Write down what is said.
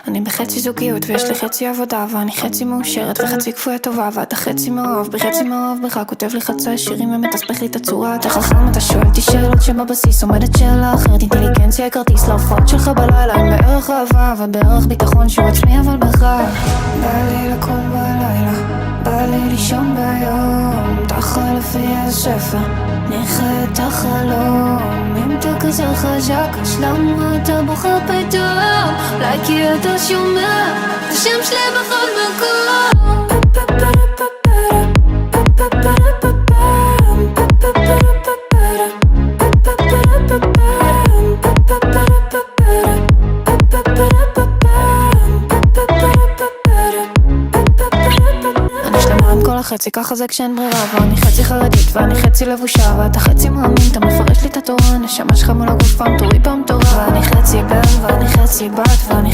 אני בחצי זוגיות ויש לי חצי עבודה, ואני חצי מאושרת וחצי כפויה טובה, ואתה חצי מאוהב בי, חצי מאוהב בך, כותב לי חצי שירים ומתסבך לי את הצורה. אתה חכם, אתה שואל אותי שאלות שבבסיס עומדת שאלה אחרת. אינטליגנציה כרטיס לעופות שלך בלילה, עם בערך אהבה ובערך ביטחון שהוא עצמי אבל בך. בא לי לקום בלילה, בא לי לישון ביום, תחל לפי הספר, נחיה את החלום. אם אתה כזה חזק, אז למה אתה בוחר פתאום? אולי כי אתה שומע את השם שלי בכל מקום. חצי ככה זה כשאין ברירה, ואני חצי חרדית ואני חצי לבושה, ואתה חצי מאמין, אתה מפרש לי את התורה, הנשמה שלך מול הגוף פעם תורי פעם תורה, ואני חצי בן ואני חצי בת ואני